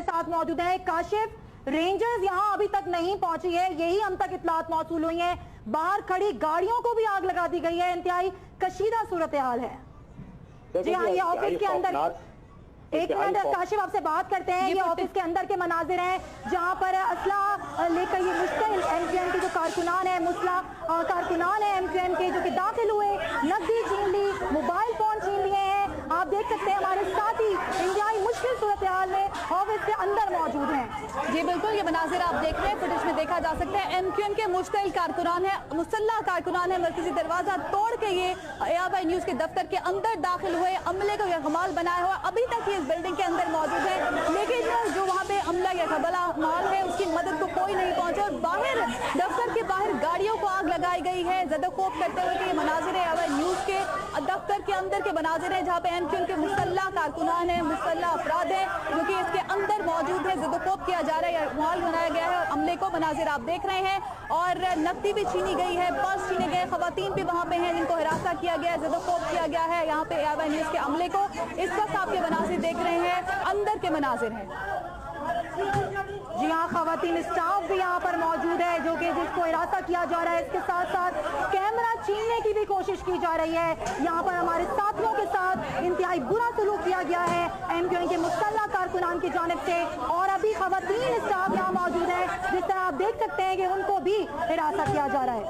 ساتھ موجود ہیں کاشف، رینجرز یہاں ابھی تک نہیں پہنچی ہے، یہی ہم تک اطلاعات موصول ہوئی ہیں، باہر کھڑی گاڑیوں کو بھی آگ لگا دی گئی ہے، انتہائی کشیدہ صورتحال ہے۔ جی ہاں، یہ آفس کے اندر، ایک منٹ کاشف آپ سے بات کرتے ہیں، یہ آفس کے اندر کے مناظر ہیں جہاں پر اسلحہ لے کر یہ مشتعل ایم کیو ایم کے جو کارکنان ہیں، مسلح کارکنان ہیں ایم کیو ایم کے، جو کہ داخل ہوئے، نقدی چھین لی، موبائل فون چھین لیے ہیں۔ آپ دیکھ سکتے ہیں ہمارے ساتھی انتہائی مشکل صورتحال میں آفس کے اندر موجود ہیں۔ جی بالکل، یہ مناظر آپ دیکھ رہے ہیں، فوٹیج میں دیکھا جا سکتا ہے، ایم کیو ایم کے مشتعل کارکنان ہیں، مسلح کارکنان ہیں، مرکزی دروازہ توڑ کے یہ AR نیوز کے دفتر کے اندر داخل ہوئے، عملے کو یرغمال بنایا ہوا، ابھی تک یہ بلڈنگ کے اندر موجود ہے، لیکن جو وہاں پہ عملہ یا قبلہ مال ہے اس کی مدد کو کوئی نہیں پہنچا، اور باہر دفتر کے باہر گاڑیوں کو آگ لگائی گئی ہے، زد و کوب کرتے ہوئے کہ یہ مناظر ہے AR نیوز کے دفتر کے اندر کے مناظر ہیں جہاں پہ ایم کیو ایم کے مسلح کارکنان ہیں، مسلح افراد ہیں جو کہ اس کے اندر موجود ہے، زد و کوب کیا جا رہا ہے، مال بنایا گیا ہے، اور عملے کو مناظر آپ دیکھ رہے ہیں، اور نقدی بھی چھینی گئی ہے، پرس چھینے گئے، خواتین بھی وہاں پہ ہیں جن کو ہراساں کیا گیا ہے، زد و کوب کیا گیا ہے یہاں پہ AR نیوز کے عملے کو۔ اس وقت آپ کے مناظر دیکھ رہے ہیں، اندر کے مناظر ہیں۔ جی ہاں، خواتین اسٹاف بھی یہاں پر موجود ہے جو کہ جس کو ہراساں کیا جا رہا ہے، اس کے ساتھ ساتھ کیمرہ چھیننے کی بھی کوشش کی جا رہی ہے، یہاں پر ہمارے ساتھیوں کے ساتھ انتہائی برا سلوک کیا گیا ہے ایم کیو ایم کے مسلح کارکنان کی جانب سے، اور ابھی خواتین اسٹاف یہاں موجود ہے جس طرح آپ دیکھ سکتے ہیں کہ ان کو بھی ہراساں کیا جا رہا ہے۔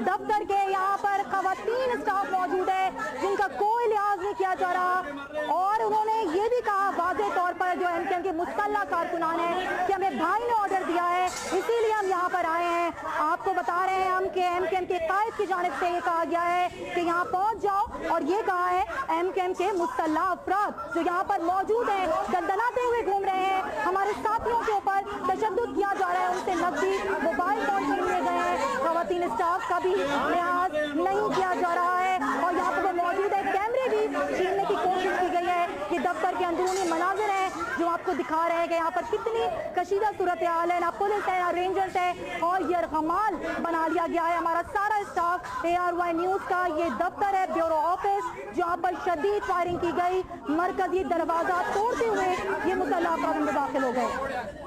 دفتر کے یہاں پر خواتین اسٹاف موجود ہے جن کا کوئی لحاظ نہیں کیا جا رہا، اور انہوں نے یہ بھی کہا واضح طور پر جو ایم کیو ایم کے مسلح کارکنان ہیں کہ ہمیں بھائی نے آرڈر دیا ہے اسی لیے ہم یہاں پر آئے ہیں۔ آپ کو بتا رہے ہیں ہم کہ ایم کیو ایم کے قائد کی جانب سے یہ کہا گیا ہے کہ یہاں پہنچ جاؤ، اور یہ کہا ہے ایم کیو ایم کے مسلح افراد جو یہاں پر موجود ہیں دندناتے ہوئے گھوم رہے ہیں، ہمارے ساتھیوں کے اوپر تشدد کیا جا رہا ہے، ان سے نقدی موبائل فون چھین لیے گئے ہیں، خواتین اسٹاف کا بھی لحاظ نہیں کیا جا رہا ہے، اور یہاں پر موجود ہے کیمرے بھی چھیننے کی کوشش کی گئی ہے۔ یہ دفتر کے اندرونی مناظر ہیں جو آپ کو دکھا رہے ہیں کہ یہاں پر کتنی کشیدہ صورتحال ہے، نہ پولیس ہے نہ رینجرز ہے، اور یرغمال بنا لیا گیا ہے ہمارا سارا اسٹاف ARY نیوز کا۔ یہ دفتر ہے بیورو آفس جہاں پر شدید فائرنگ کی گئی، مرکزی دروازہ توڑتے ہوئے یہ مسلح افراد اندر داخل ہو گئے۔